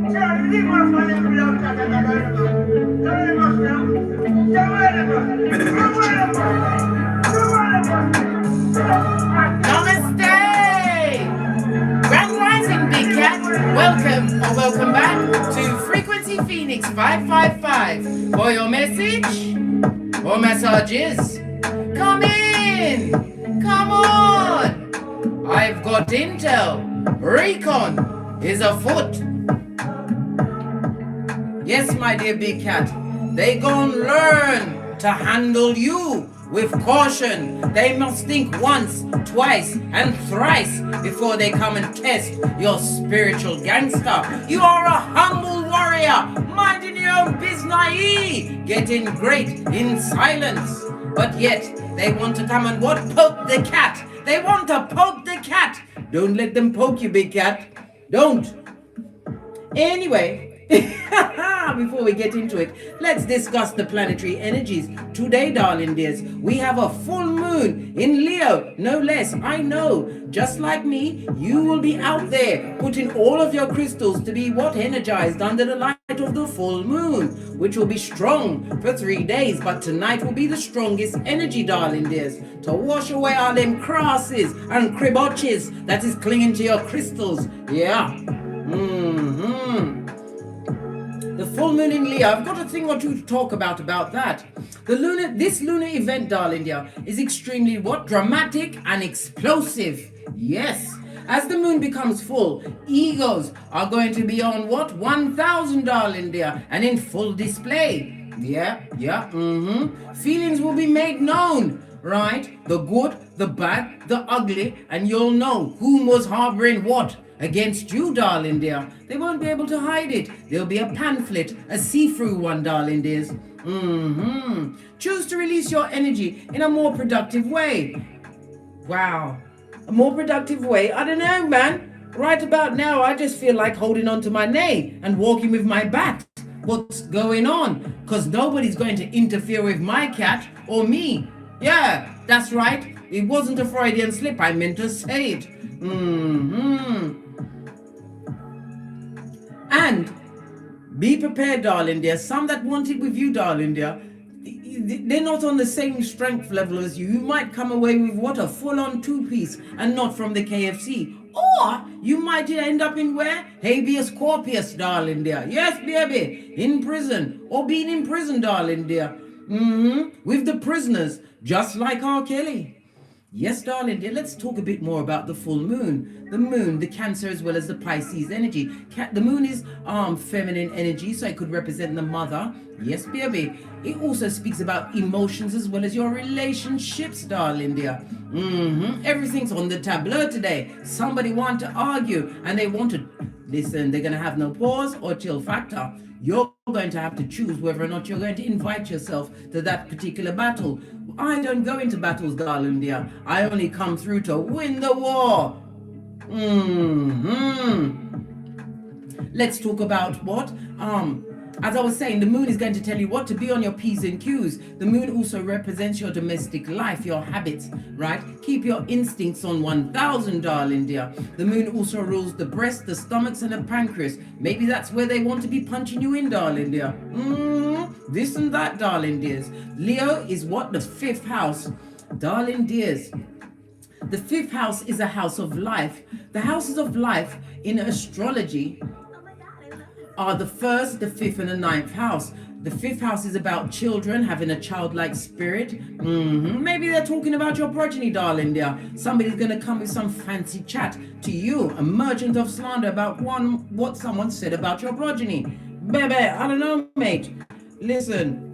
Grand Rising, Big Cat. Welcome or welcome back to Frequency Phoenix 555 for your message or messages. Come in. Come on. I've got intel. Recon is afoot. Yes, my dear Big Cat. They gon' learn to handle you with caution. They must think once, twice, and thrice before they come and test your spiritual gangster. You are a humble warrior, minding your own business, getting great in silence. But yet, they want to come and what? Poke the cat. They want to poke the cat. Don't let them poke you, Big Cat. Don't. Anyway, before we get into it, let's discuss the planetary energies. Today, darling dears, we have a full moon in Leo, no less. I know, just like me, you will be out there putting all of your crystals to be what? Energized under the light of the full moon, which will be strong for 3 days. But tonight will be the strongest energy, darling dears, to wash away all them crosses and cribotches that is clinging to your crystals. Yeah. The full moon in Leo, I've got a thing or two to talk about that. This lunar event, darling dear, is extremely what? Dramatic and explosive. Yes. As the moon becomes full, egos are going to be on what? 1,000, darling dear, and in full display. Feelings will be made known, right? The good, the bad, the ugly, and you'll know whom was harboring what against you, darling dear. They won't be able to hide it. There'll be a pamphlet, a see-through one, darling dears. Choose to release your energy in a more productive way. Wow. A more productive way? I don't know, man. Right about now, I just feel like holding on to my nay and walking with my bat. What's going on? Because nobody's going to interfere with my cat or me. Yeah, that's right. It wasn't a Freudian slip. I meant to say it. And be prepared, darling dear. Some that want it with you, darling dear, they're not on the same strength level as you. You might come away with what? A full-on two-piece and not from the KFC. Or you might end up in where? Habeas corpus, darling dear. Yes, baby. In prison. Or being in prison, darling dear. With the prisoners. Just like R. Kelly. Yes, darling dear, let's talk a bit more about the full moon. The moon, the Cancer as well as the Pisces energy. The moon is feminine energy, so it could represent the mother. Yes, baby. It also speaks about emotions as well as your relationships, darling dear. Everything's on the tableau today. Somebody want to argue and they want to listen. They're going to have no pause or chill factor. You're going to have to choose whether or not you're going to invite yourself to that particular battle. I don't go into battles, darling dear. I only come through to win the war. Let's talk about what? As I was saying, the moon is going to tell you what to be on your P's and Q's. The moon also represents your domestic life, your habits, right? Keep your instincts on 1,000, darling dear. The moon also rules the breast, the stomachs, and the pancreas. Maybe that's where they want to be punching you in, darling dear. This and that, darling dears. Leo is what? The 5th house. Darling dears, the 5th house is a house of life. The houses of life in astrology are the 1st, the 5th, and the 9th house. The 5th house is about children, having a childlike spirit. Maybe they're talking about your progeny, darling dear. Somebody's going to come with some fancy chat to you, a merchant of slander, about what someone said about your progeny. Baby, I don't know, mate. Listen,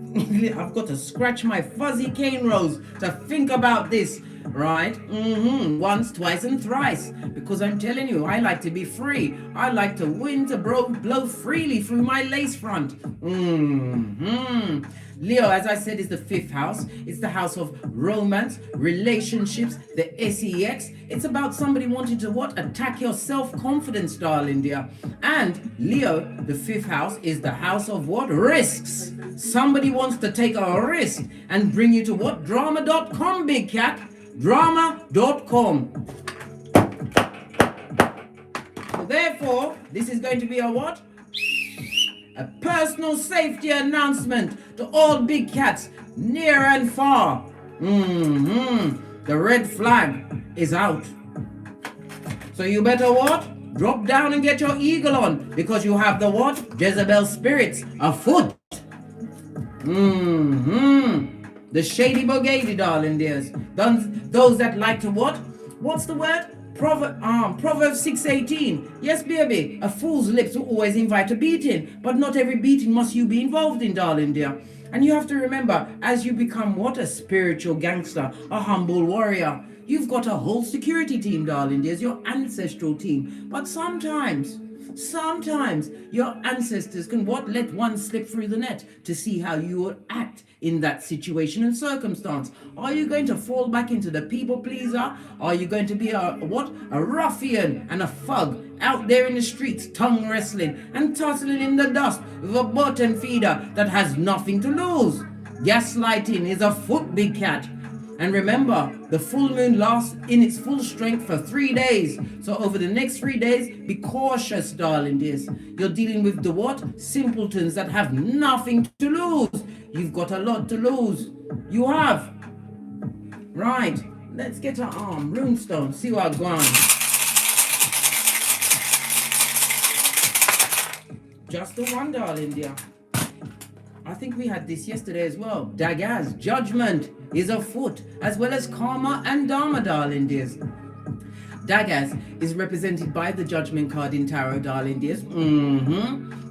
I've got to scratch my fuzzy cane rose to think about this. Right? Once, twice, and thrice. Because I'm telling you, I like to be free. I like to win, to blow freely through my lace front. Leo, as I said, is the 5th house. It's the house of romance, relationships, the sex. It's about somebody wanting to what? Attack your self-confidence, darling dear. And Leo, the 5th house, is the house of what? Risks. Somebody wants to take a risk and bring you to what? Drama.com, big cat. Drama.com. So therefore, this is going to be a what? A personal safety announcement to all big cats near and far. The red flag is out. So you better what? Drop down and get your eagle on, because you have the what? Jezebel spirits afoot. The shady bogady, darling dears. Those that like to what? What's the word? Proverbs 6:18. Yes, baby. A fool's lips will always invite a beating, but not every beating must you be involved in, darling dear. And you have to remember, as you become what? A spiritual gangster, a humble warrior. You've got a whole security team, darling dears, your ancestral team. But sometimes your ancestors can what? Let one slip through the net to see how you will act in that situation and circumstance. Are you going to fall back into the people pleaser? Are you going to be a what? A ruffian and a thug out there in the streets, tongue wrestling and tussling in the dust with a bottom feeder that has nothing to lose? Gaslighting is afoot, big cat. And remember, the full moon lasts in its full strength for 3 days. So over the next 3 days, be cautious, darling dears. You're dealing with the what? Simpletons that have nothing to lose. You've got a lot to lose. You have. Right. Let's get our Runestones. See what I've gone. Just the one, darling dear. I think we had this yesterday as well. Dagaz, judgment is afoot, as well as karma and dharma, darling dears. Dagaz is represented by the judgment card in tarot, darling dears.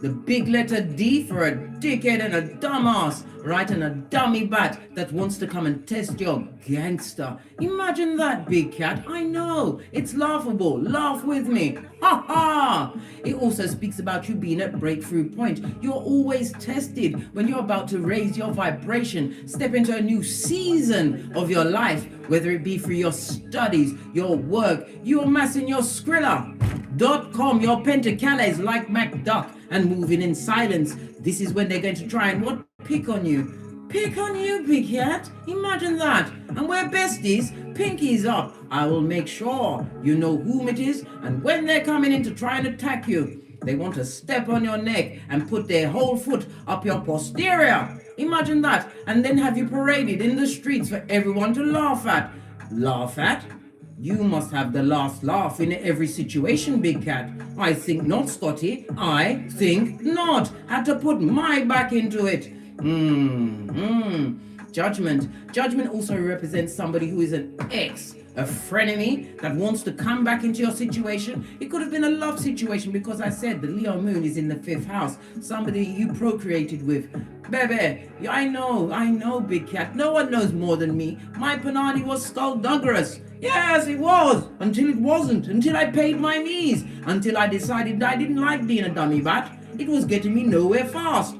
The big letter D for a dickhead and a dumbass, right? And a dummy bat that wants to come and test your gangster. Imagine that, big cat. I know, it's laughable. Laugh with me. Ha ha! It also speaks about you being at breakthrough point. You're always tested when you're about to raise your vibration, step into a new season of your life, whether it be through your studies, your work, you amassing your Skrilla.com, your pentacales like MacDuck, and moving in silence. This is when they're going to try and what? Pick on you. Pick on you, big cat. Imagine that. And we're besties. Pinkies up. I will make sure you know whom it is, and when they're coming in to try and attack you, they want to step on your neck and put their whole foot up your posterior. Imagine that. And then have you paraded in the streets for everyone to laugh at. Laugh at? You must have the last laugh in every situation, big cat. I think not, Scotty. I think not. Had to put my back into it. Judgment. Judgment also represents somebody who is an ex, a frenemy that wants to come back into your situation. It could have been a love situation, because I said the Leo moon is in the 5th house. Somebody you procreated with. Baby, I know, big cat. No one knows more than me. My Panani was skullduggerous. Yes, it was. Until it wasn't. Until I paid my knees. Until I decided I didn't like being a dummy bat. It was getting me nowhere fast.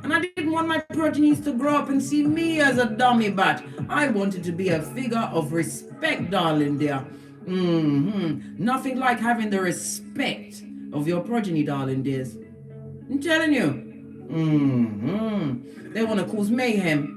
And I didn't want my progenies to grow up and see me as a dummy bat. I wanted to be a figure of respect, darling dear. Nothing like having the respect of your progeny, darling dears. I'm telling you. They want to cause mayhem.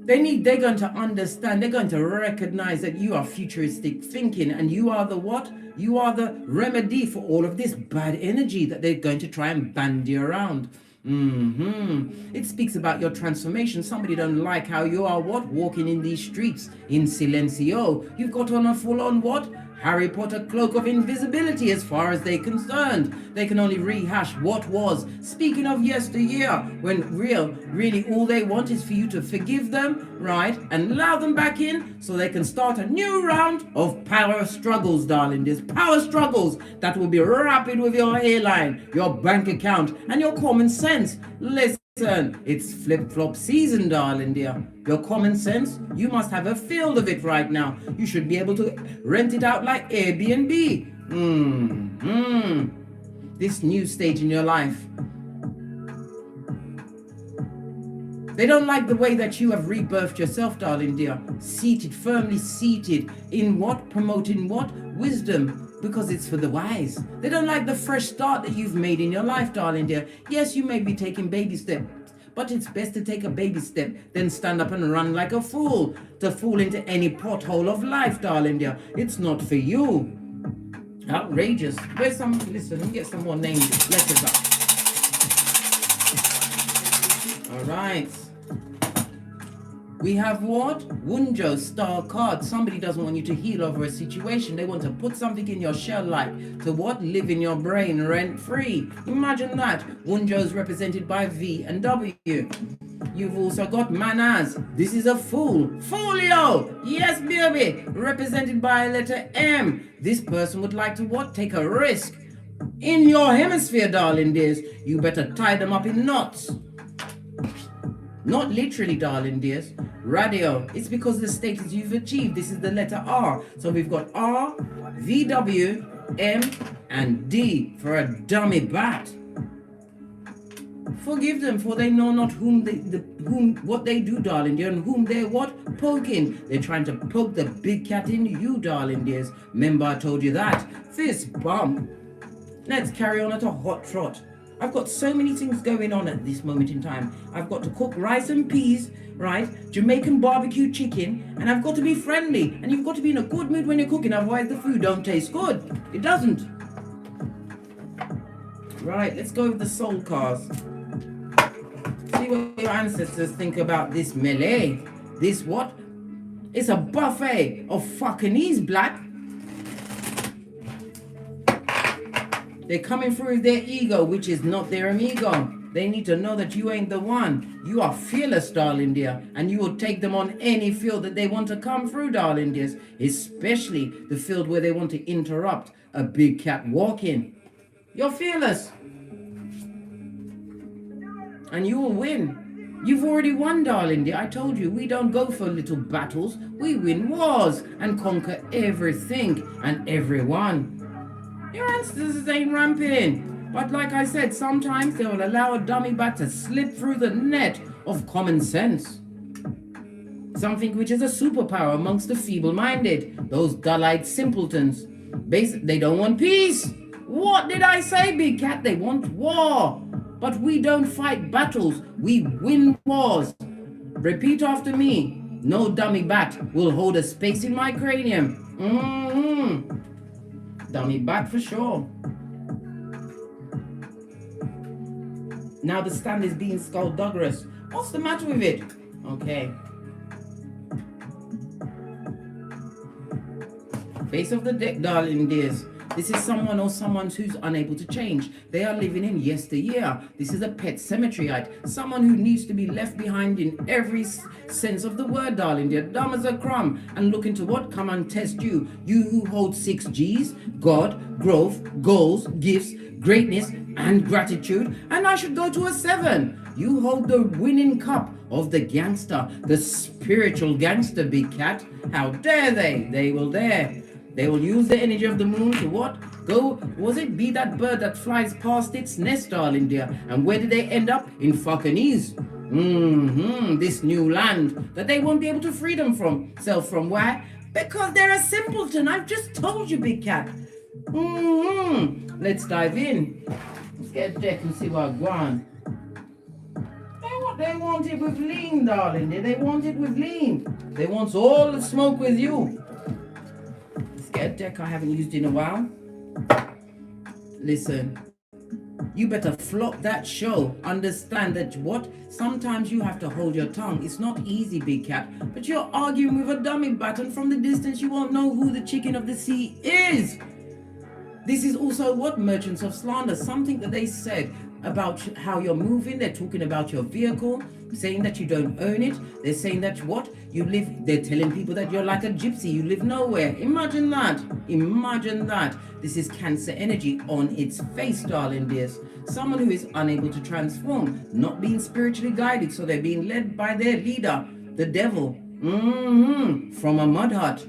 They're going to understand, they're going to recognize that you are futuristic thinking, and you are the what? You are the remedy for all of this bad energy that they're going to try and bandy around. It speaks about your transformation. Somebody don't like how you are what? Walking in these streets in silencio. You've got on a full-on what? Harry Potter cloak of invisibility as far as they're concerned. They can only rehash what was. Speaking of yesteryear, when really all they want is for you to forgive them, right? And allow them back in so they can start a new round of power struggles, darling. There's power struggles that will be rapid with your hairline, your bank account, and your common sense. Listen, it's flip-flop season, darling dear. Your common sense, you must have a field of it right now. You should be able to rent it out like Airbnb. This new stage in your life. They don't like the way that you have rebirthed yourself, darling dear. Firmly seated in what? Promoting what? Wisdom. Because it's for the wise. They don't like the fresh start that you've made in your life, darling dear. Yes, you may be taking baby steps, but it's best to take a baby step than stand up and run like a fool, to fall into any pothole of life, darling dear. It's not for you. Outrageous. Where's some, listen, let me get some more names, letters up. All right. We have what? Wunjo, star card. Somebody doesn't want you to heal over a situation. They want to put something in your shell, like to what? Live in your brain rent free. Imagine that. Wunjo is represented by V and W. You've also got Manas. This is a fool. Folio. Yes, baby. Represented by a letter M. This person would like to what? Take a risk. In your hemisphere, darling dears, you better tie them up in knots. Not literally, darling dears. Radio. It's because of the status you've achieved. This is the letter R. So we've got R, V, W, M, and D for a dummy bat. Forgive them, for they know not what they do, darling dear, and whom they're what? Poking. They're trying to poke the big cat in you, darling dears. Remember I told you that. Fist bump. Let's carry on at a hot trot. I've got so many things going on at this moment in time. I've got to cook rice and peas, right? Jamaican barbecue chicken, and I've got to be friendly. And you've got to be in a good mood when you're cooking, otherwise the food don't taste good. It doesn't. Right, let's go with the soul cards. See what your ancestors think about this melee. This what? It's a buffet of fucking ease, black. They're coming through with their ego, which is not their amigo. They need to know that you ain't the one. You are fearless, darling dear, and you will take them on any field that they want to come through, darling dears, especially the field where they want to interrupt a big cat walking. You're fearless. And you will win. You've already won, darling dear. I told you, we don't go for little battles. We win wars and conquer everything and everyone. Your ancestors ain't ramping. But like I said, sometimes they will allow a dummy bat to slip through the net of common sense. Something which is a superpower amongst the feeble-minded, those dull-eyed simpletons. They don't want peace. What did I say, big cat? They want war. But we don't fight battles. We win wars. Repeat after me. No dummy bat will hold a space in my cranium. Dummy bat for sure. Now the stand is being skullduggerous. What's the matter with it? Okay. Face of the deck, darling dears. This is someone or someone who's unable to change. They are living in yesteryear. This is a pet cemeteryite. Someone who needs to be left behind in every sense of the word, darling dear. Dumb as a crumb. And looking to what? Come and test you. You who hold 6 G's. God, growth, goals, gifts, greatness, and gratitude. And I should go to a 7. You hold the winning cup of the gangster. The spiritual gangster, big cat. How dare they? They will dare. They will use the energy of the moon to what? Go, be that bird that flies past its nest, darling dear. And where did they end up? In fucking ease. This new land that they won't be able to free themselves from. Why? Because they're a simpleton. I've just told you, big cat. Let's dive in. Let's get a deck and see what I want. They want it with lean, darling. They want it with lean. They want all the smoke with you. Get a deck I haven't used in a while. Listen, you better flop that show. Understand that what? Sometimes you have to hold your tongue. It's not easy, big cat. But you're arguing with a dummy bat, and from the distance you won't know who the chicken of the sea is. This is also what? Merchants of slander. Something that they said about how you're moving. They're talking about your vehicle, saying that you don't own it. They're saying that what? You live, they're telling people that you're like a gypsy, you live nowhere. Imagine that. Imagine that. This is Cancer energy on its face, darling dears. Someone who is unable to transform, not being spiritually guided, so they're being led by their leader, the devil. From a mud hut.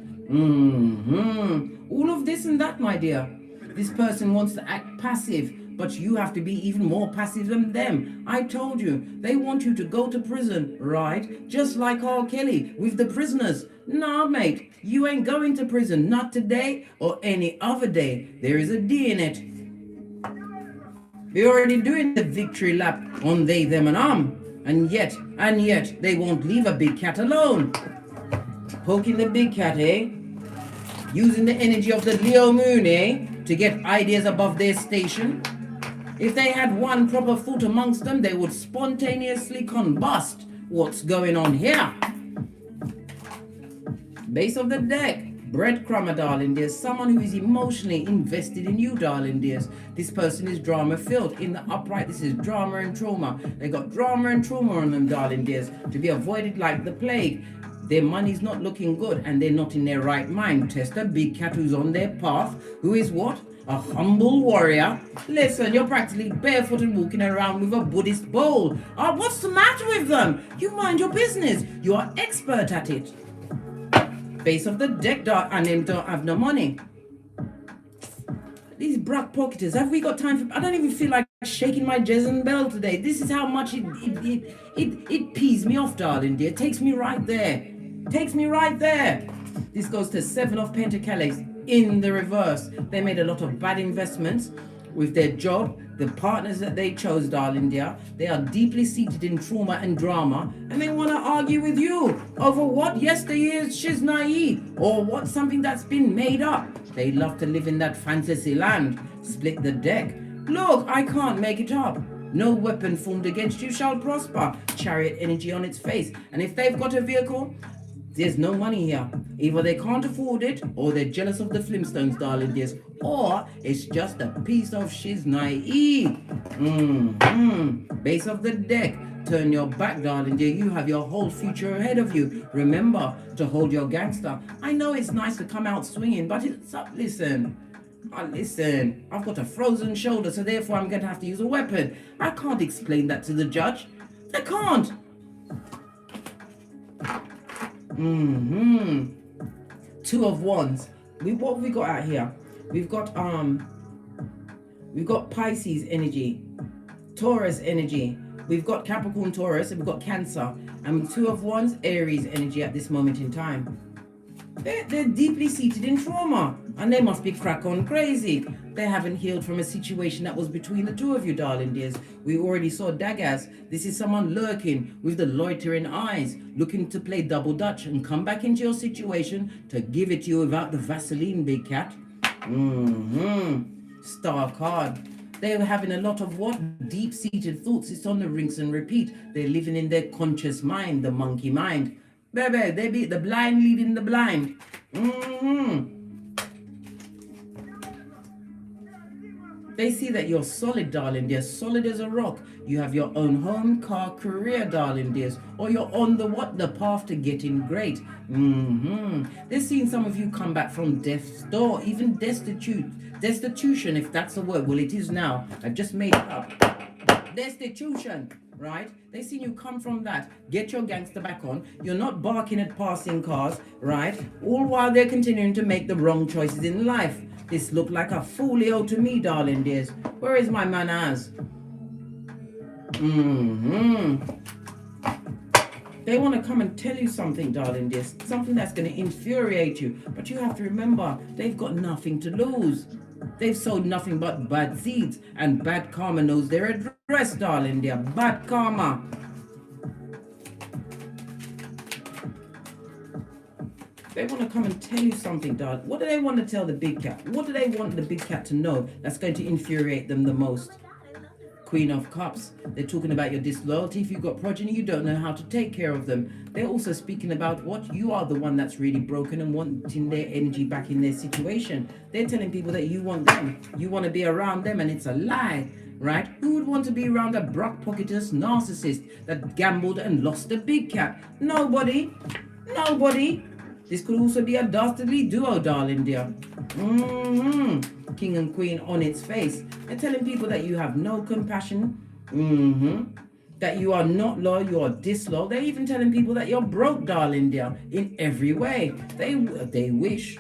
All of this and that, my dear. This person wants to act passive, but you have to be even more passive than them. I told you, they want you to go to prison, right? Just like R. Kelly with the prisoners. Nah, mate, you ain't going to prison. Not today or any other day. There is a D in it. We're already doing the victory lap on they, them, and And yet, they won't leave a big cat alone. Poking the big cat, eh? Using the energy of the Leo moon, eh? to get ideas above their station. If they had one proper foot amongst them, they would spontaneously combust. What's going on here? Base of the deck. Breadcrumber, darling dears. Someone who is emotionally invested in you, darling dears. This person is drama filled. In the upright, this is drama and trauma. They got drama and trauma on them, darling dears, to be avoided like the plague. Their money's not looking good and they're not in their right mind. Test a big cat who's on their path, who is what? A humble warrior. Listen, you're practically barefoot and walking around with a Buddhist bowl. What's the matter with them? You mind your business. You are expert at it. Base of the deck, and them don't have no money. These brack pocketers, have we got time for... I don't even feel like shaking my Jezebel today. This is how much it pees me off, darling dear. It takes me right there. Takes me right there. This goes to 7 of Pentacles in the reverse. They made a lot of bad investments with their job, the partners that they chose, darling dear. They are deeply seated in trauma and drama, and they want to argue with you over what yesteryear's she's naive or what something that's been made up. They love to live in that fantasy land. Split the deck. Look, I can't make it up. No weapon formed against you shall prosper. Chariot energy on its face. And if they've got a vehicle, there's no money here. Either they can't afford it, or they're jealous of the Flintstones, darling dears, or it's just a piece of shiz naive. Base of the deck. Turn your back, darling dear. You have your whole future ahead of you. Remember to hold your gangster. I know it's nice to come out swinging, but it's up. Listen. Listen. I've got a frozen shoulder, so therefore I'm going to have to use a weapon. I can't explain that to the judge. I can't. Two of Wands. What have we got out here? We've got Pisces energy, Taurus energy. We've got Capricorn, Taurus, and we've got Cancer. And Two of Wands, Aries energy at this moment in time. They're deeply seated in trauma, and they must be crack on crazy. They haven't healed from a situation that was between the two of you, darling dears. We already saw daggers. This is someone lurking with the loitering eyes, looking to play double dutch and come back into your situation to give it to you without the Vaseline, big cat. Star card. They're having a lot of what? Deep-seated thoughts. It's on the rinse and repeat. They're living in their conscious mind, the monkey mind. Baby, they be the blind leading the blind. They see that you're solid, darling dear, solid as a rock. You have your own home, car, career, darling dears, or you're on the path to getting great. They're seeing some of you come back from death's door, even destitution, if that's a word. Well, it is now. I've just made it up. Destitution. Right? They seen you come from that. Get your gangster back on. You're not barking at passing cars, right? All while they're continuing to make the wrong choices in life. This looked like a folio to me, darling dears. Where is my manners? They want to come and tell you something, darling dears. Something that's going to infuriate you. But you have to remember, they've got nothing to lose. They've sowed nothing but bad seeds, and bad karma knows their address, darling dear. Bad karma. They want to come and tell you something, darling. What do they want to tell the big cat? What do they want the big cat to know that's going to infuriate them the most? Queen of Cups. They're talking about your disloyalty. If you've got progeny, you don't know how to take care of them. They're also speaking about what you are the one that's really broken and wanting their energy back in their situation. They're telling people that you want them. You want to be around them, and it's a lie, right? Who would want to be around a brock-pocketous narcissist that gambled and lost a big cat? Nobody. Nobody. This could also be a dastardly duo, darling dear. King and Queen on its face. They're telling people that you have no compassion. That you are not loyal, you are disloyal. They're even telling people that you're broke, darling dear, in every way. They wish.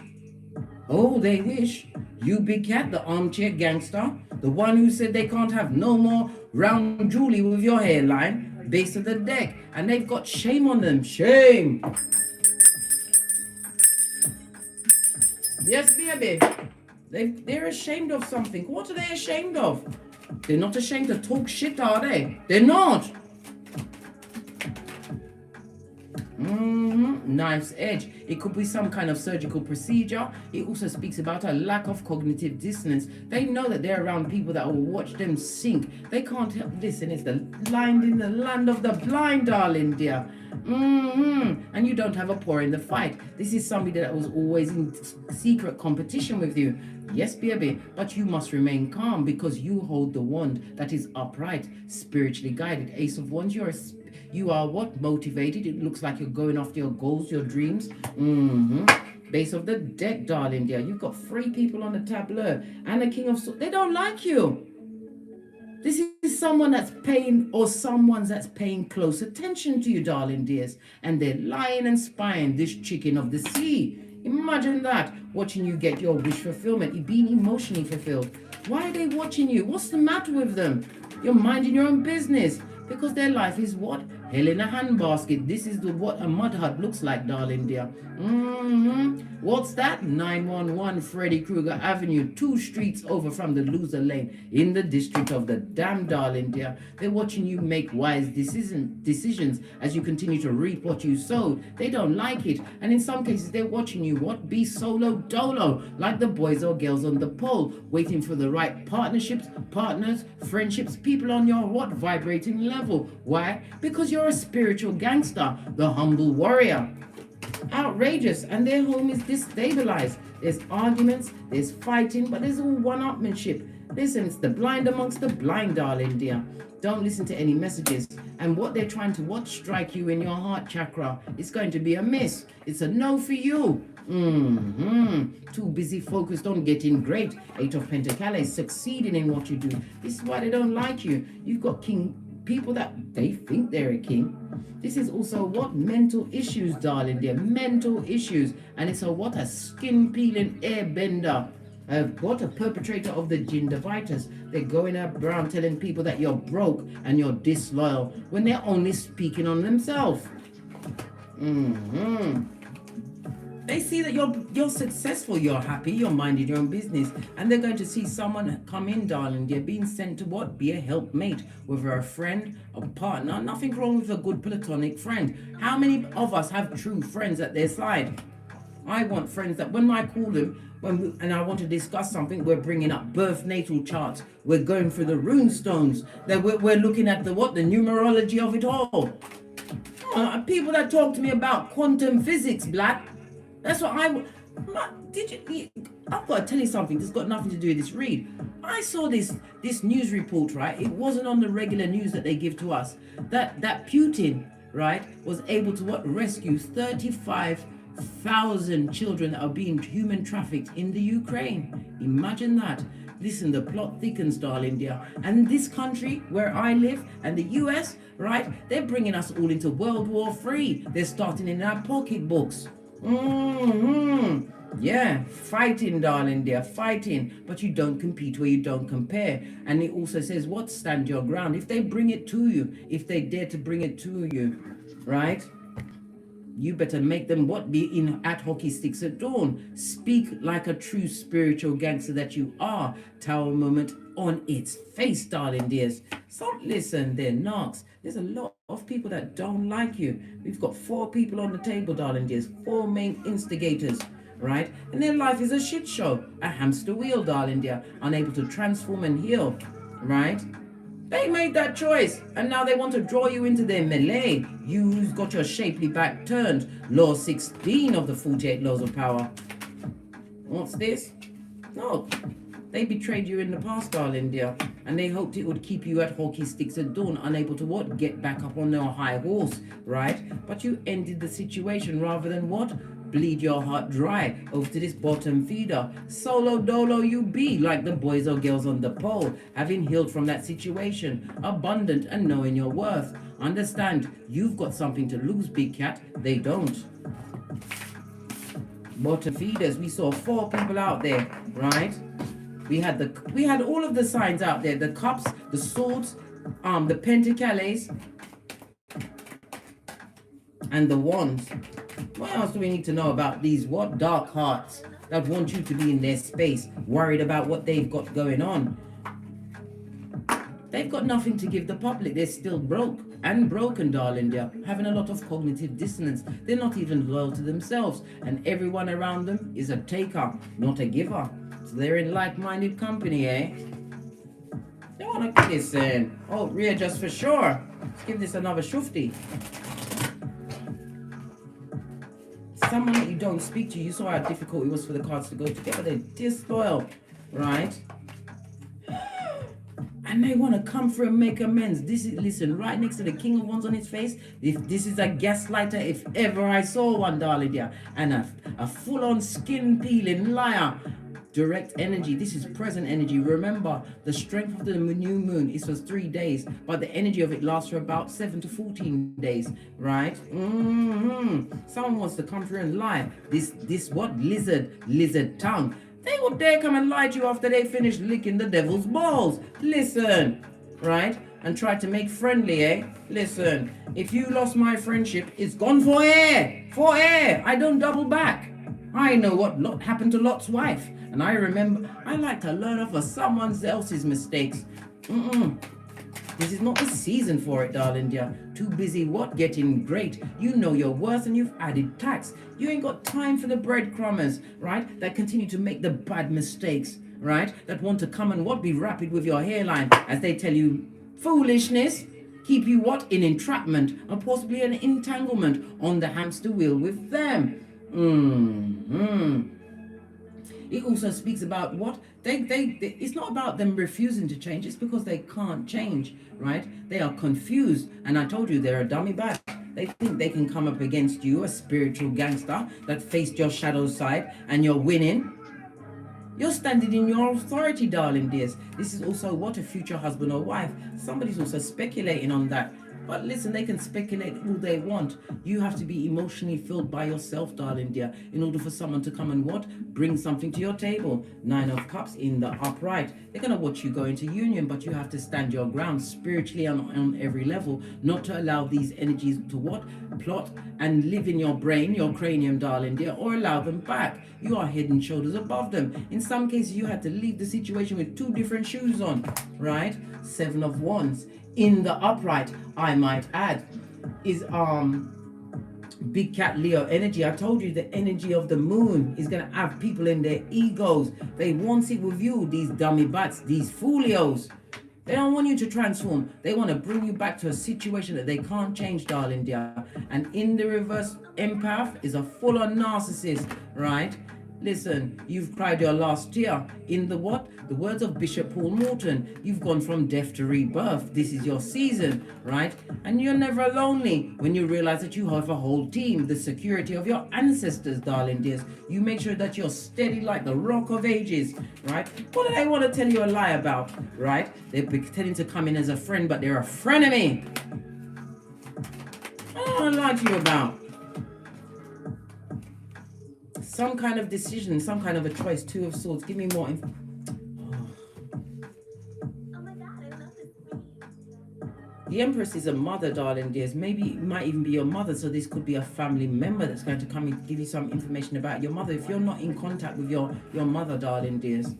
Oh, they wish. You big cat, the armchair gangster, the one who said they can't have no more round Julie with your hairline, base of the deck. And they've got shame on them. Shame. Yes, baby. They're ashamed of something. What are they ashamed of? They're not ashamed to talk shit, are they? They're not. Knife's edge. It could be some kind of surgical procedure. It also speaks about a lack of cognitive dissonance. They know that they're around people that will watch them sink. They can't help. Listen, it's the blind in the land of the blind, darling dear. And you don't have a paw in the fight. This is somebody that was always in secret competition with you. Yes, baby, but you must remain calm because you hold the wand that is upright, spiritually guided. Ace of Wands, you are what? Motivated. It looks like you're going after your goals, your dreams. Base of the deck, darling dear. You've got 3 people on the tableau and a King of Swords. They don't like you. This is someone that's paying, or someone that's paying close attention to you, darling dears. And they're lying and spying, this chicken of the sea. Imagine that, watching you get your wish fulfillment. You're being emotionally fulfilled. Why are they watching you? What's the matter with them? You're minding your own business. Because their life is what? Hell in a handbasket. This is what a mud hut looks like, darling dear. What's that? 911 Freddy Krueger Avenue, 2 streets over from the loser lane in the district of the damn, darling dear. They're watching you make wise decisions as you continue to reap what you sowed. They don't like it. And in some cases, they're watching you what? Be solo dolo, like the boys or girls on the pole, waiting for the right partnerships, partners, friendships, people on your what? Vibrating level. Why? Because you're a spiritual gangster, the humble warrior. Outrageous, and their home is destabilized. There's arguments, there's fighting, but there's all one-upmanship. Listen, it's the blind amongst the blind, darling dear. Don't listen to any messages. And what they're trying to strike you in your heart chakra, it's going to be a miss. It's a no for you. Too busy focused on getting great. 8 of Pentacles, succeeding in what you do. This is why they don't like you. You've got people that they think they're a king. This is also what? Mental issues, darling dear. Mental issues. And it's a skin peeling airbender. What? A perpetrator of the gingivitis. They're going around telling people that you're broke and you're disloyal when they're only speaking on themselves. They see that you're successful, you're happy, you're minding your own business, and they're going to see someone come in, darling. They're being sent to what? Be a helpmate, whether a friend, a partner. Nothing wrong with a good platonic friend. How many of us have true friends at their side? I want friends that when I call them, and I want to discuss something, we're bringing up birth natal charts. We're going through the Runestones. That we're looking at the numerology of it all. People that talk to me about quantum physics, black. That's what I've got to tell you something. This has got nothing to do with this read. I saw this news report, right? It wasn't on the regular news that they give to us. That Putin, right, was able to rescue 35,000 children that are being human trafficked in the Ukraine. Imagine that. Listen, the plot thickens, darling dear. And this country where I live and the US, right, they're bringing us all into World War III. They're starting in our pocketbooks. Yeah, fighting, darling dear, fighting. But you don't compete where you don't compare. And it also says, what? Stand your ground. If they bring it to you, if they dare to bring it to you, right? You better make them be in at hockey sticks at dawn. Speak like a true spiritual gangster that you are. Tower moment on its face, darling dears. So listen, they're knocks. There's a lot of people that don't like you. We've got 4 people on the table, darling dears. 4 main instigators, right? And their life is a shit show. A hamster wheel, darling dear. Unable to transform and heal, right? They made that choice, and now they want to draw you into their melee. You who's got your shapely back turned. Law 16 of the 48 laws of power. What's this? No, they betrayed you in the past, darling dear, and they hoped it would keep you at hockey sticks at dawn, unable to get back up on their high horse, right? But you ended the situation rather than bleed your heart dry over to this bottom feeder. Solo dolo you be, like the boys or girls on the pole, having healed from that situation, abundant and knowing your worth. Understand, you've got something to lose, big cat. They don't. Bottom feeders, we saw 4 people out there, right? We had all of the signs out there, the cups, the swords, the pentacles, and the wands. What else do we need to know about these dark hearts that want you to be in their space, worried about what they've got going on? They've got nothing to give the public. They're still broke and broken, darling. They're having a lot of cognitive dissonance. They're not even loyal to themselves. And everyone around them is a taker, not a giver. So they're in like-minded company, eh? They want to listen. Oh, readjust for sure. Let's give this another shufti. Someone that you don't speak to, you saw how difficult it was for the cards to go together. They're disloyal, right? And they want to come through and make amends. This is, listen, right next to the King of Wands on his face. If this is a gaslighter, if ever I saw one, darling, dear, and a full-on skin-peeling liar. Direct energy. This is present energy. Remember, the strength of the new moon is for 3 days, but the energy of it lasts for about 7 to 14 days, right? Someone wants to come through and lie. This what? Lizard tongue. They would dare come and lie to you after they finish licking the devil's balls. Listen, right? And try to make friendly, eh? Listen, if you lost my friendship, it's gone for air. For air. I don't double back. I know what happened to Lot's wife. And I remember, I like to learn off of someone else's mistakes. This is not the season for it, darling dear. Too busy what? Getting great. You know your worth and you've added tax. You ain't got time for the breadcrumbers, right? That continue to make the bad mistakes, right? That want to come and what? Be rapid with your hairline as they tell you foolishness. Keep you what? In entrapment and possibly an entanglement on the hamster wheel with them. It also speaks about what they it's not about them refusing to change. It's because they can't change, right? They are confused, and I told you they're a dummy bag. They think they can come up against you, a spiritual gangster that faced your shadow side, and you're winning. You're standing in your authority, darling dears. This is also what? A future husband or wife. Somebody's also speculating on that. But listen, they can speculate all they want. You have to be emotionally filled by yourself, darling dear, in order for someone to come and what? Bring something to your table. 9 of Cups in the upright. They're going to watch you go into union, but you have to stand your ground spiritually on every level, not to allow these energies to what? Plot and live in your brain, your cranium, darling dear, or allow them back. You are head and shoulders above them. In some cases, you had to leave the situation with 2 different shoes on, right? 7 of Wands. In the upright, I might add, is big cat Leo energy. I told you the energy of the moon is going to have people in their egos. They want it with you, these dummy bats, these folios. They don't want you to transform. They want to bring you back to a situation that they can't change, darling dear. And in the reverse, empath is a full-on narcissist, right? Listen, you've cried your last tear. In the what? The words of Bishop Paul Morton. You've gone from death to rebirth. This is your season, right? And you're never lonely when you realize that you have a whole team, the security of your ancestors, darling dears. You make sure that you're steady like the rock of ages, right? What do they want to tell you a lie about, right? They're pretending to come in as a friend, but they're a frenemy. What do I want to lie to you about? Some kind of decision, some kind of a choice. 2 of Swords. Give me more info. Oh my God, I love this. The Empress is a mother, darling dears. Maybe it might even be your mother. So this could be a family member that's going to come and give you some information about your mother. If you're not in contact with your mother, darling dears,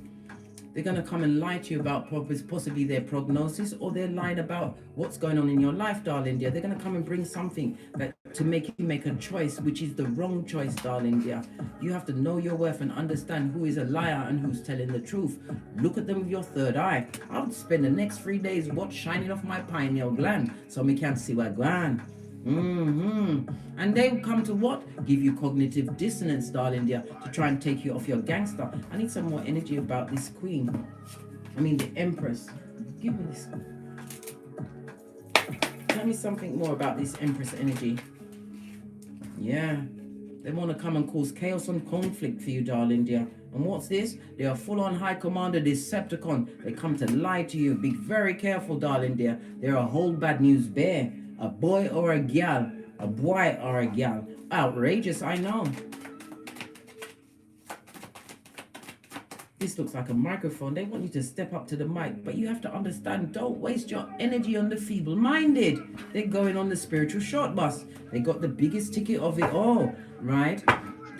they're going to come and lie to you about possibly their prognosis, or they're lying about what's going on in your life, darling dear. They're going to come and bring something that to make you make a choice, which is the wrong choice, darling dear. You have to know your worth and understand who is a liar and who's telling the truth. Look at them with your third eye. I would spend the next 3 days shining off my pineal gland so me can't see where going. And they will come to what? Give you cognitive dissonance, darling dear, to try and take you off your gangster. I need some more energy about this queen. I mean the Empress. Give me this. Tell me something more about this Empress energy. Yeah. They want to come and cause chaos and conflict for you, darling dear. And what's this? They are full-on High Commander Decepticon. They come to lie to you. Be very careful, darling dear. They're a whole bad news bear. A boy or a gal. A boy or a gal. Outrageous, I know. This looks like a microphone. They want you to step up to the mic. But you have to understand, don't waste your energy on the feeble-minded. They're going on the spiritual short bus. They got the biggest ticket of it all, right?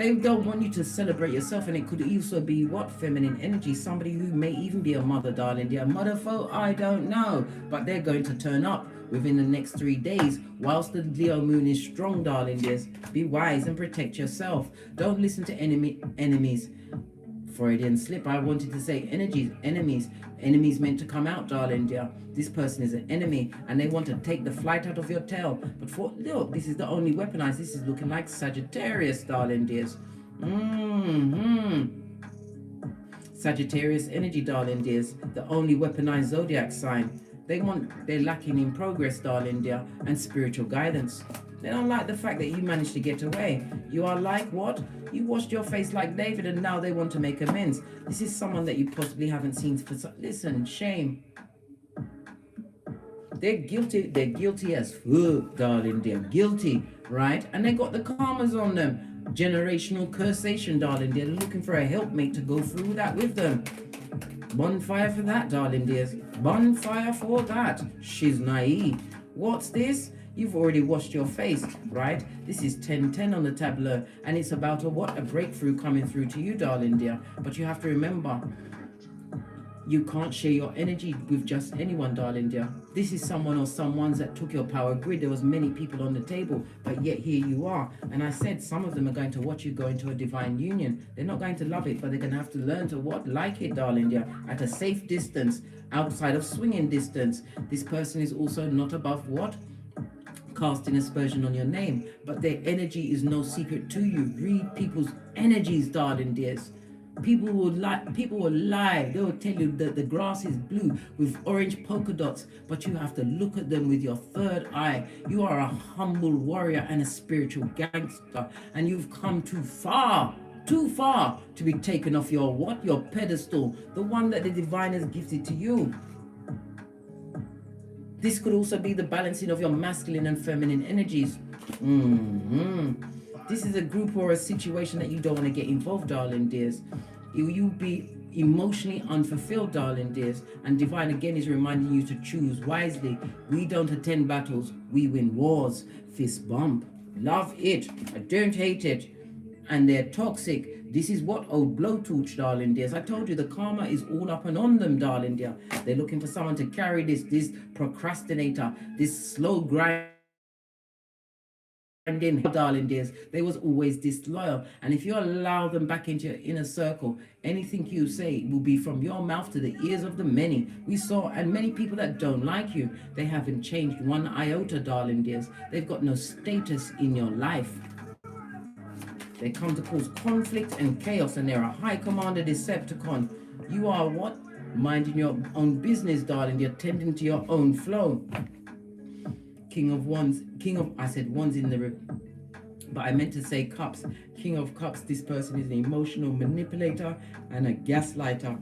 They don't want you to celebrate yourself, and it could also be what? Feminine energy. Somebody who may even be a mother, darling dear. Mother folk, I don't know. But they're going to turn up within the next 3 days whilst the Leo moon is strong, darling dears. Be wise and protect yourself. Don't listen to enemies. Freudian slip. I wanted to say enemies meant to come out, darling dear. This person is an enemy and they want to take the flight out of your tail. But look, this is the only weaponized. This is looking like Sagittarius, darling dears. Sagittarius energy, darling dears. The only weaponized zodiac sign. They're lacking in progress, darling dear, and spiritual guidance. They don't like the fact that you managed to get away. You are like what? You washed your face like David and now they want to make amends. This is someone that you possibly haven't seen for listen, shame. They're guilty as fuck, darling. They're guilty, right? And they got the karmas on them. Generational cursation, darling. They're looking for a helpmate to go through that with them. Bonfire for that, darling dears. Bonfire for that. She's naive. What's this? You've already washed your face, right? This is 10-10 on the tableau, and it's about a breakthrough coming through to you, darling dear. But you have to remember, you can't share your energy with just anyone, darling dear. This is someone or someones that took your power grid. There was many people on the table, but yet here you are. And I said some of them are going to watch you go into a divine union. They're not going to love it, but they're going to have to learn to like it, darling dear, at a safe distance, outside of swinging distance. This person is also not above what? Casting aspersion on your name, but their energy is no secret to you. Read people's energies, darling dears. People will lie. They will tell you that the grass is blue with orange polka dots, but you have to look at them with your third eye. You are a humble warrior and a spiritual gangster, and you've come too far to be taken off your pedestal, the one that the divine has gifted to you. This could also be the balancing of your masculine and feminine energies. This is a group or a situation that you don't want to get involved, darling dears. You'll be emotionally unfulfilled, darling dears. And divine again is reminding you to choose wisely. We don't attend battles, we win wars. Fist bump. Love it. I don't hate it. And they're toxic. This is what old blowtorch, darling dears. I told you the karma is all up and on them, darling dear. They're looking for someone to carry this procrastinator, this slow grind. And then, darling dears, they was always disloyal. And if you allow them back into your inner circle, anything you say will be from your mouth to the ears of the many. We saw, and many people that don't like you, they haven't changed one iota, darling dears. They've got no status in your life. They come to cause conflict and chaos, and they're a high commander Decepticon. You are what? Minding your own business, darling. You're tending to your own flow. King of Wands. I said wands in the... But I meant to say cups. King of Cups. This person is an emotional manipulator and a gaslighter.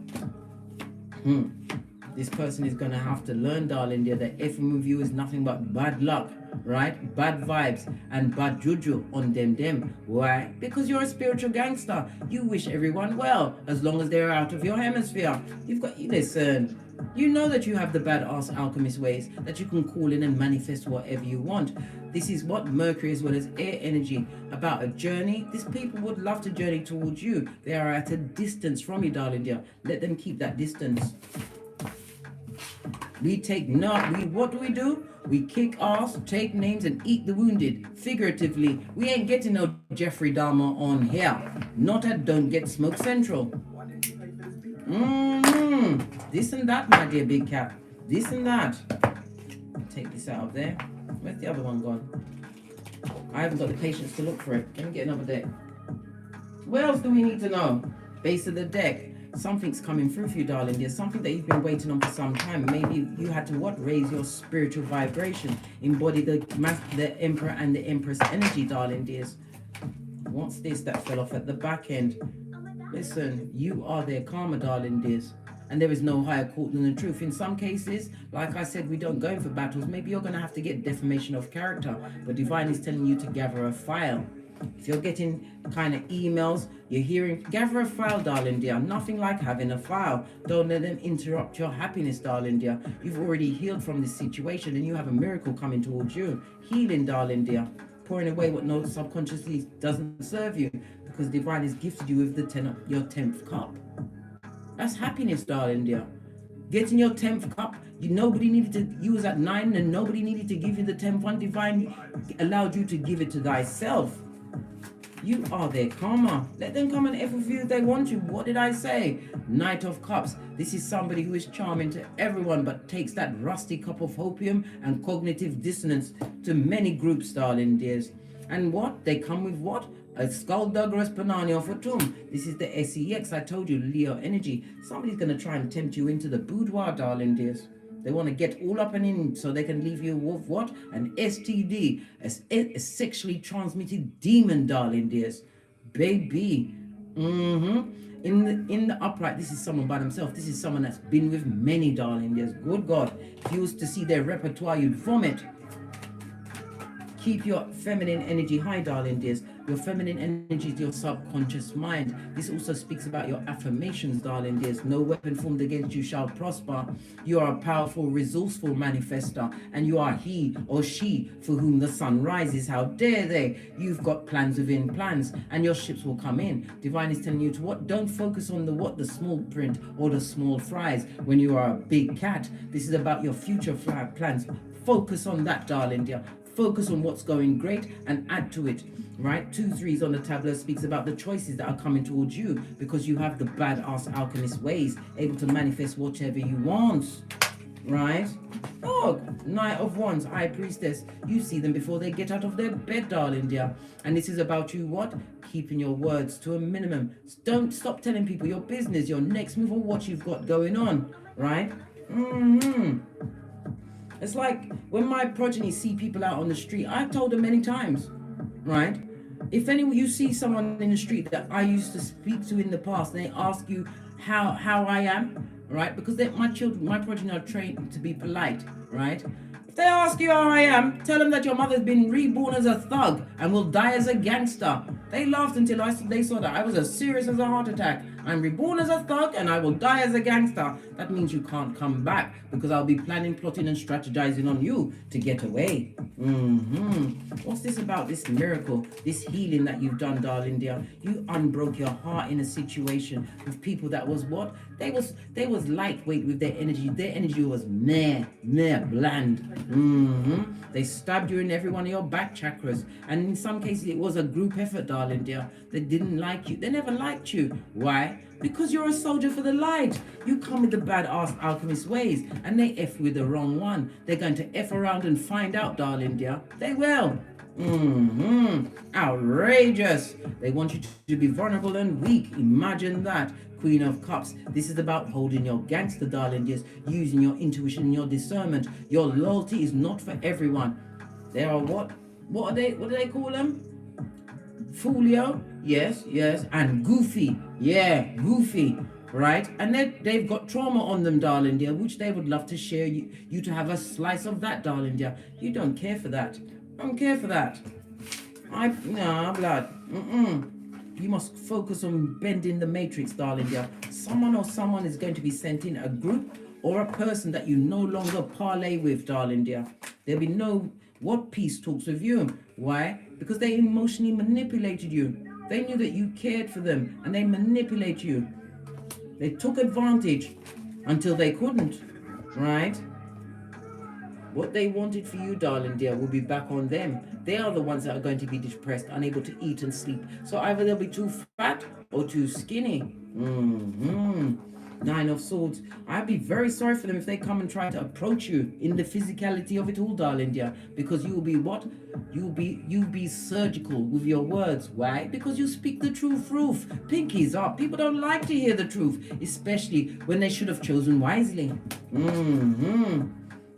This person is going to have to learn, darling dear, that effing with you is nothing but bad luck, right? Bad vibes and bad juju on them. Why? Because you're a spiritual gangster. You wish everyone well, as long as they're out of your hemisphere. Listen, you know that you have the badass alchemist ways, that you can call in and manifest whatever you want. This is what Mercury as well as air energy, about a journey. These people would love to journey towards you. They are at a distance from you, darling dear. Let them keep that distance. What do? We kick ass, take names, and eat the wounded. Figuratively, we ain't getting no Jeffrey Dahmer on here. Not at Don't Get Smoke Central. This and that, my dear big cat. This and that. Take this out of there. Where's the other one gone? I haven't got the patience to look for it. Can we get another deck? What else do we need to know? Base of the deck. Something's coming through for you, darling. There's something that you've been waiting on for some time. Maybe you had to raise your spiritual vibration, embody the Emperor and the Empress energy, darling dears. What's this that fell off at the back end? Listen, you are their karma, darling dears, and there is no higher court than the truth. In some cases, like I said, we don't go in for battles. Maybe you're going to have to get defamation of character, but divine is telling you to gather a file. If you're getting kind of emails, you're hearing, gather a file, darling dear. Nothing like having a file. Don't let them interrupt your happiness, darling dear. You've already healed from this situation and you have a miracle coming towards you. Healing, darling dear. Pouring away what no subconsciously doesn't serve you. because divine has gifted you with your 10th cup. That's happiness, darling dear. Getting your 10th cup, nobody needed to, you was at 9 and nobody needed to give you the 10th one. Divine allowed you to give it to thyself. You are their karma. Let them come and F with you if they want you. What did I say? Knight of Cups. This is somebody who is charming to everyone but takes that rusty cup of opium and cognitive dissonance to many groups, darling dears. And what? They come with what? A skullduggerous Panani of a tomb. This is the SEX. I told you, Leo energy. Somebody's going to try and tempt you into the boudoir, darling dears. They want to get all up and in so they can leave you with what? An STD, a sexually transmitted demon, darling dears. Baby. In the upright, this is someone by themselves. This is someone that's been with many, darling dears. Good God. If you was to see their repertoire, you'd vomit. Keep your feminine energy high, darling dears. Your feminine energy is your subconscious mind. This also speaks about your affirmations, darling dears. No weapon formed against you shall prosper. You are a powerful, resourceful manifester, and you are he or she for whom the sun rises. How dare they? You've got plans within plans, and your ships will come in. Divine is telling you to what? Don't focus on the small print or the small fries when you are a big cat. This is about your future plans. Focus on that, darling dear. Focus on what's going great and add to it, right? 2 3s on the tableau speaks about the choices that are coming towards you because you have the badass alchemist ways, able to manifest whatever you want, right? Oh, Knight of Wands, High Priestess. You see them before they get out of their bed, darling dear. And this is about you, what? Keeping your words to a minimum. Don't stop telling people your business, your next move, or what you've got going on, right? It's like when my progeny see people out on the street, I've told them many times, right? If you see someone in the street that I used to speak to in the past, and they ask you how I am, right? Because my progeny are trained to be polite, right? If they ask you how I am, tell them that your mother's been reborn as a thug and will die as a gangster. They laughed until they saw that I was as serious as a heart attack. I'm reborn as a thug and I will die as a gangster. That means you can't come back because I'll be planning, plotting and strategizing on you to get away. What's this about, this miracle, this healing that you've done, darling dear? You unbroke your heart in a situation with people that was what? They was lightweight with their energy. Their energy was bland. They stabbed you in every one of your back chakras. And in some cases, it was a group effort, darling dear. They didn't like you. They never liked you. Why? Because you're a soldier for the light. You come with the badass alchemist ways, and they F with the wrong one. They're going to F around and find out, darling dear. They will. Outrageous. They want you to be vulnerable and weak. Imagine that. Queen of Cups. This is about holding your gangster, darling dears, using your intuition and your discernment. Your loyalty is not for everyone. They are what? What do they call them? Folio? Yes, and goofy. Yeah, goofy. Right? And they've got trauma on them, darling dear, which they would love to share you to have a slice of that, darling dear. You don't care for that. Don't care for that. Blood. You must focus on bending the matrix, darling dear. Someone is going to be sent in, a group or a person that you no longer parlay with, darling dear. There'll be no peace talks with you. Why? Because they emotionally manipulated you. They knew that you cared for them and they manipulate you. They took advantage until they couldn't, right? What they wanted for you, darling dear, will be back on them. They are the ones that are going to be depressed, unable to eat and sleep. So either they'll be too fat or too skinny. 9 of Swords. I'd be very sorry for them if they come and try to approach you in the physicality of it all, darling dear. Because you will be what? You'll be surgical with your words. Why? Because you speak the truth. Pinkies up. People don't like to hear the truth, especially when they should have chosen wisely.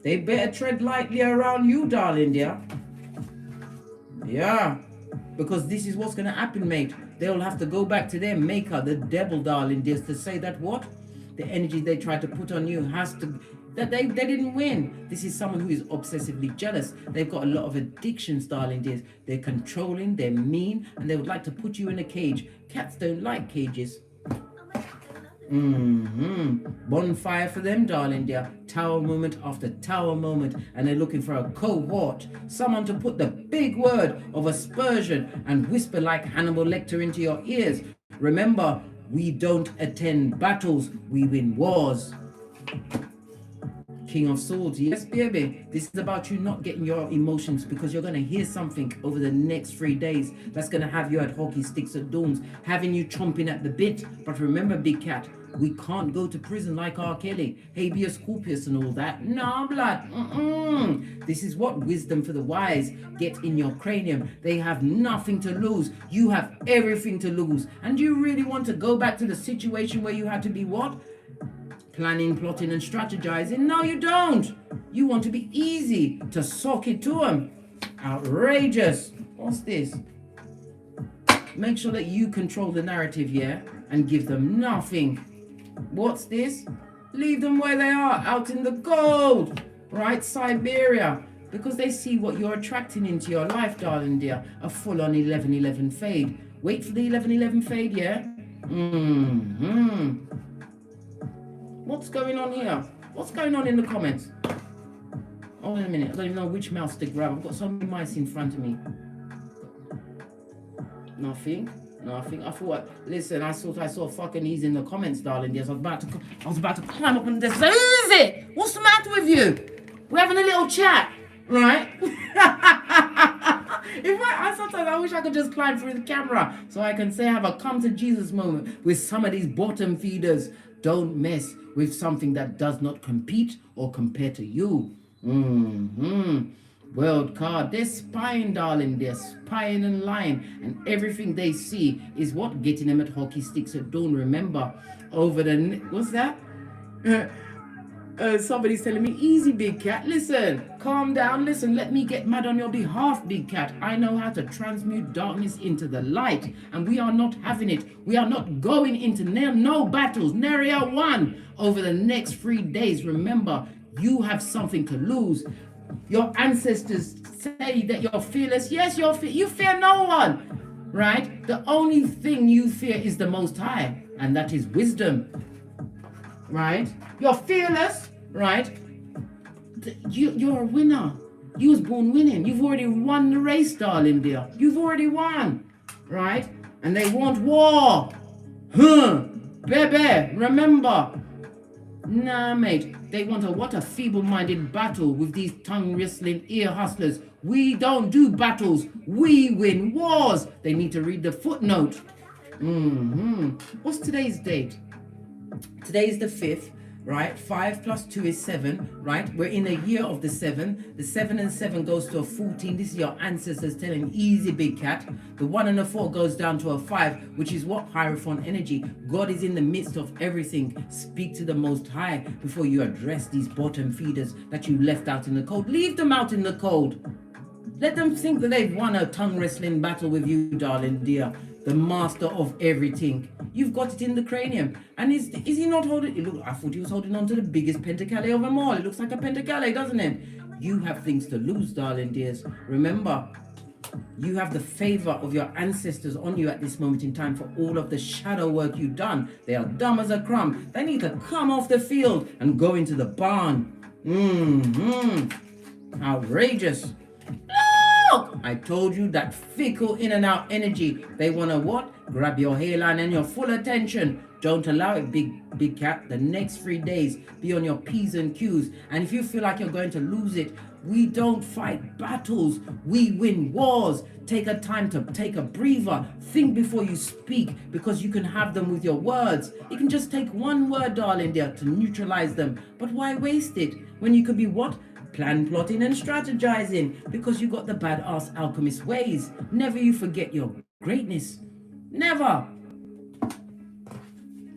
They better tread lightly around you, darling dear. Yeah, because this is what's going to happen, mate. They'll have to go back to their maker, the devil, darling dears, to say that what? The energy they tried to put on you has to... That they didn't win. This is someone who is obsessively jealous. They've got a lot of addictions, darling dears. They're controlling, they're mean, and they would like to put you in a cage. Cats don't like cages. Bonfire for them, darling dear. Tower moment after tower moment. And they're looking for a cohort. Someone to put the big word of aspersion and whisper like Hannibal Lecter into your ears. Remember, we don't attend battles, we win wars. King of Swords, yes baby, this is about you not getting your emotions, because you're going to hear something over the next 3 days that's going to have you at hockey sticks at dawns, having you chomping at the bit. But remember, big cat, we can't go to prison like R. Kelly, habeas corpus and all that. No blood. This is what wisdom for the wise get in your cranium. They have nothing to lose, you have everything to lose. And do you really want to go back to the situation where you had to be what? Planning, plotting and strategizing? No, you don't. You want to be easy to sock it to them. Outrageous. What's this? Make sure that you control the narrative, yeah, and give them nothing. What's this? Leave them where they are, out in the cold, right? Siberia, because they see what you're attracting into your life, darling dear. A full-on 11-11 fade. Wait for the 11-11 fade, yeah? What's going on here? What's going on in the comments? Hold on a minute. I don't even know which mouse to grab. I've got so many mice in front of me. Nothing. I thought, listen, I saw fucking ease in the comments, darling. Yes, I was about to climb up and just say, who is it? What's the matter with you? We're having a little chat, right? Sometimes I wish I could just climb through the camera so I can say I have a come to Jesus moment with some of these bottom feeders. Don't mess with something that does not compete or compare to you. World card, they're spying, darling. They're spying and lying, and everything they see is what getting them at hockey sticks at dawn. Remember, over the what's that? Somebody's telling me, easy, big cat. Listen, calm down. Listen, let me get mad on your behalf, big cat. I know how to transmute darkness into the light, and we are not having it. We are not going into no battles. Neria one over the next 3 days. Remember, you have something to lose. Your ancestors say that you're fearless. Yes, you fear no one, right? The only thing you fear is the Most High, and that is wisdom, right? You're fearless, right? You're a winner. You was born winning. You've already won the race, darling dear. You've already won, right? And they want war. Baby, remember. Nah, mate. They want a feeble-minded battle with these tongue-wrestling ear hustlers. We don't do battles. We win wars. They need to read the footnote. What's today's date? Today is the 5th, right? 5 plus 2 is 7, right? We're in a year of the 7. The 7 and 7 goes to a 14. This is your ancestors telling easy, big cat. The 1 and the 4 goes down to a 5, which is what? Hierophant energy. God is in the midst of everything. Speak to the Most High before you address these bottom feeders that you left out in the cold. Leave them out in the cold. Let them think that they've won a tongue wrestling battle with you, darling dear. The master of everything. You've got it in the cranium. And is he not holding it? I thought he was holding on to the biggest pentacale of them all. It looks like a pentacale, doesn't it? You have things to lose, darling dears. Remember, you have the favor of your ancestors on you at this moment in time for all of the shadow work you've done. They are dumb as a crumb. They need to come off the field and go into the barn. Outrageous. I told you that fickle in and out energy. They want to what? Grab your hairline and your full attention. Don't allow it, big cat. The next 3 days, be on your P's and Q's. And if you feel like you're going to lose it, we don't fight battles. We win wars. Take a time to take a breather. Think before you speak, because you can have them with your words. You can just take one word, darling dear, to neutralize them. But why waste it when you could be what? Plan, plotting and strategizing, because you got the badass alchemist ways. Never you forget your greatness. Never.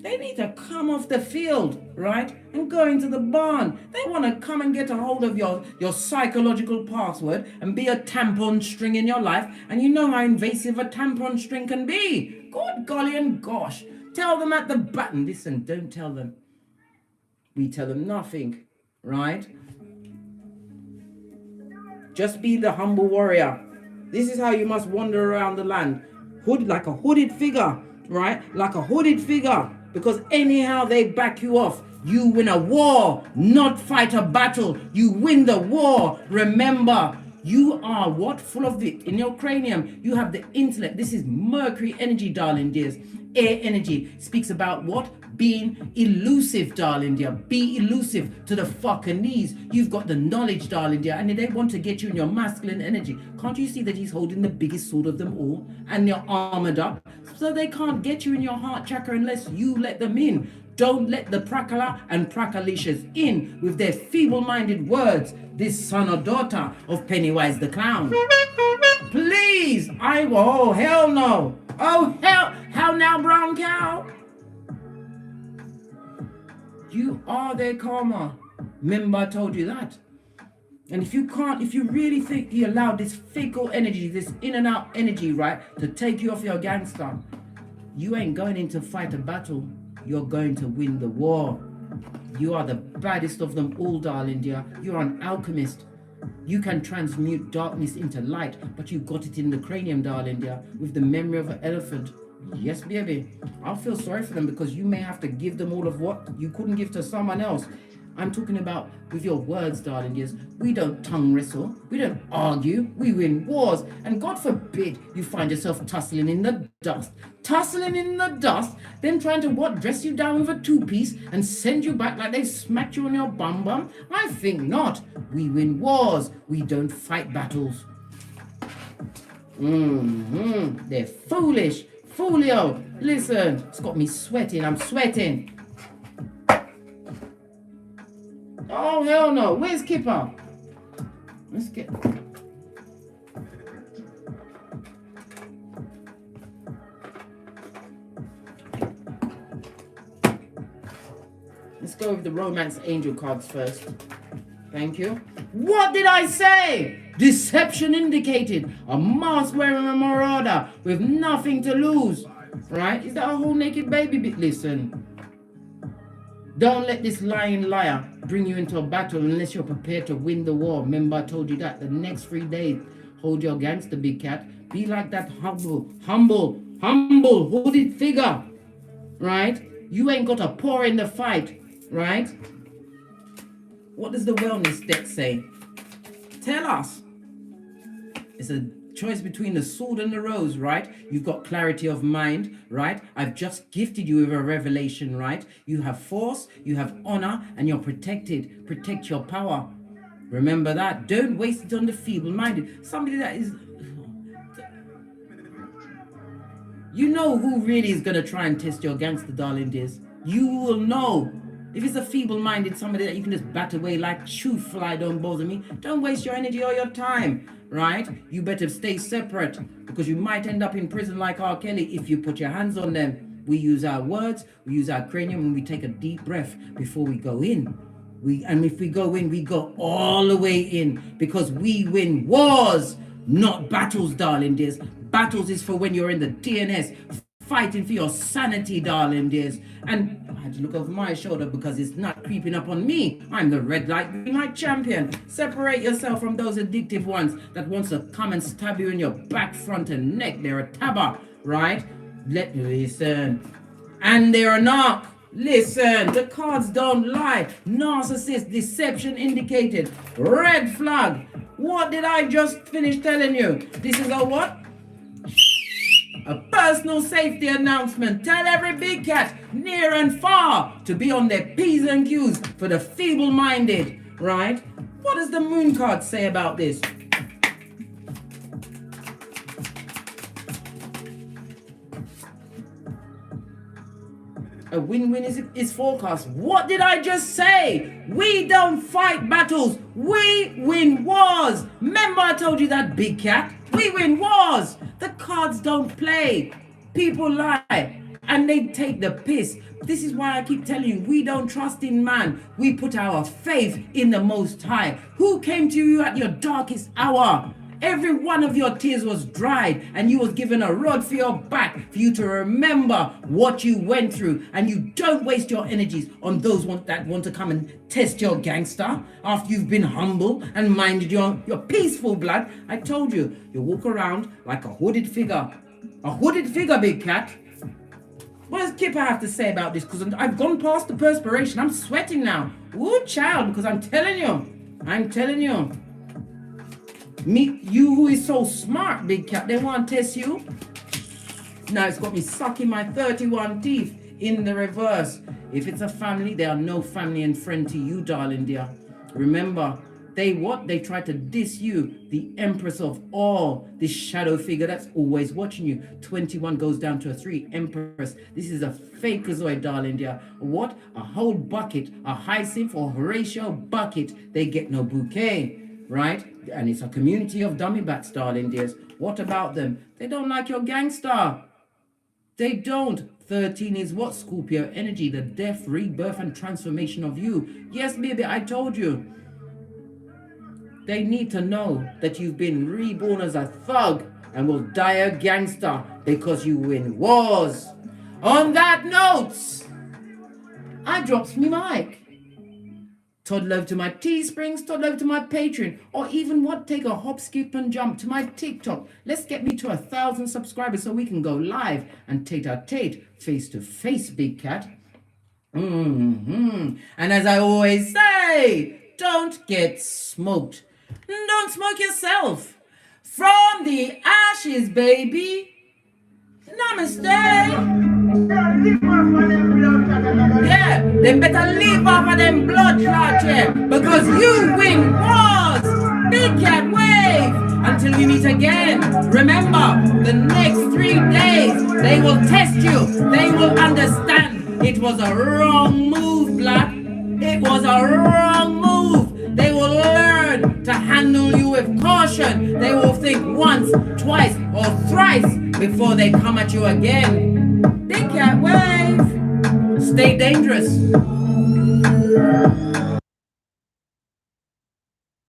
They need to come off the field, right? And go into the barn. They want to come and get a hold of your psychological password and be a tampon string in your life. And you know how invasive a tampon string can be. Good golly and gosh. Tell them at the button. Listen, don't tell them. We tell them nothing, right? Just be the humble warrior. This is how you must wander around the land. Like a hooded figure, right? Like a hooded figure. Because anyhow they back you off, you win a war, not fight a battle. You win the war. Remember, you are what? Full of it. In your cranium, you have the intellect. This is Mercury energy, darling dears. Air energy speaks about what? Being elusive, darling dear. Be elusive to the fucking knees. You've got the knowledge, darling dear, and they want to get you in your masculine energy. Can't you see that he's holding the biggest sword of them all? And you're armored up. So they can't get you in your heart chakra unless you let them in. Don't let the Prakala and Prakalishas in with their feeble-minded words. This son or daughter of Pennywise the Clown. Please, oh hell no. Oh hell, how now, brown cow? You are their karma. Remember I told you that. And if you really think you allowed this fickle energy, this in and out energy, right, to take you off your gangster, you ain't going in to fight a battle. You're going to win the war. You are the baddest of them all, darling dear. You're an alchemist. You can transmute darkness into light, but you got it in the cranium, darling dear, with the memory of an elephant. Yes, baby. I'll feel sorry for them because you may have to give them all of what you couldn't give to someone else. I'm talking about with your words, darling dears. We don't tongue wrestle. We don't argue. We win wars. And God forbid you find yourself tussling in the dust. Tussling in the dust, then trying to what? Dress you down with a two-piece and send you back like they smacked you on your bum bum? I think not. We win wars. We don't fight battles. They're foolish. Foolio. Listen, it's got me sweating. I'm sweating. Oh, hell no. Where's Kipper? Let's get... Let's go with the romance angel cards first. Thank you. What did I say? Deception indicated. A mask wearing a marauder with nothing to lose. Right? Is that a whole naked baby bit? Listen. Don't let this lying liar bring you into a battle unless you're prepared to win the war. Remember, I told you that the next 3 days, hold your gangster, big cat. Be like that humble, hooded figure, right? You ain't got to pour in the fight, right? What does the wellness deck say? Tell us. It's a choice between the sword and the rose, right? You've got clarity of mind, right? I've just gifted you with a revelation, right? You have force, you have honor, and you're protected. Protect your power. Remember that. Don't waste it on the feeble-minded. Somebody that is... You know who really is going to try and test your gangster, darling dears. You will know. If it's a feeble-minded, somebody that you can just bat away like shoo fly, don't bother me. Don't waste your energy or your time, right? You better stay separate because you might end up in prison like R. Kelly if you put your hands on them. We use our words, we use our cranium, and we take a deep breath before we go in. And if we go in, we go all the way in because we win wars, not battles, darling dears. Battles is for when you're in the DNS, fighting for your sanity, darling dears. And I had to look over my shoulder because it's not creeping up on me. I'm the red light, green light champion. Separate yourself from those addictive ones that wants to come and stab you in your back, front, and neck. They're a tabber, right? Listen. And they're a narc. Listen, the cards don't lie. Narcissist, deception indicated. Red flag. What did I just finish telling you? This is a what? A personal safety announcement. Tell every big cat, near and far, to be on their P's and Q's for the feeble-minded, right? What does the moon card say about this? A win-win is forecast. What did I just say? We don't fight battles. We win wars. Remember I told you that, big cat? We win wars. The cards don't play. People lie and they take the piss. This is why I keep telling you, we don't trust in man. We put our faith in the Most High. Who came to you at your darkest hour? Every one of your tears was dried and you was given a rod for your back for you to remember what you went through. And you don't waste your energies on those that want to come and test your gangster after you've been humble and minded your peaceful blood. I told you, you walk around like a hooded figure. A hooded figure, big cat. What does Kipper have to say about this? Because I've gone past the perspiration. I'm sweating now. Ooh, child, because I'm telling you. Me, you who is so smart, big cat, they want to test you. Now it's got me sucking my 31 teeth in the reverse. If it's a family, they are no family and friend to you, darling dear. Remember, they try to diss you, the empress of all, this shadow figure that's always watching you. 21 goes down to a 3, empress. This is a fakeazoid, darling dear. What? A whole bucket, a hyacinth or Horatio bucket. They get no bouquet, right? And it's a community of dummy bats, darling dears. What about them? They don't like your gangster. They don't. 13 is what? Scorpio energy, the death, rebirth, and transformation of you. Yes, baby, I told you. They need to know that you've been reborn as a thug and will die a gangster because you win wars. On that note, I drops me mic. Toddle over to my Teesprings, toddle over to my Patreon, or even what, take a hop, skip, and jump to my TikTok. Let's get me to 1,000 subscribers so we can go live and tete-a-tete, face-to-face, big cat. And as I always say, don't get smoked. Don't smoke yourself. From the ashes, baby. Namaste. Yeah, they better leave off of them blood clots here, because you win wars. Big cat wave. Until we meet again, remember, the next 3 days, they will test you. They will understand it was a wrong move, Black. It was a wrong move. They will learn to handle you with caution. They will think once, twice, or thrice before they come at you again. Big cat wave. Stay dangerous.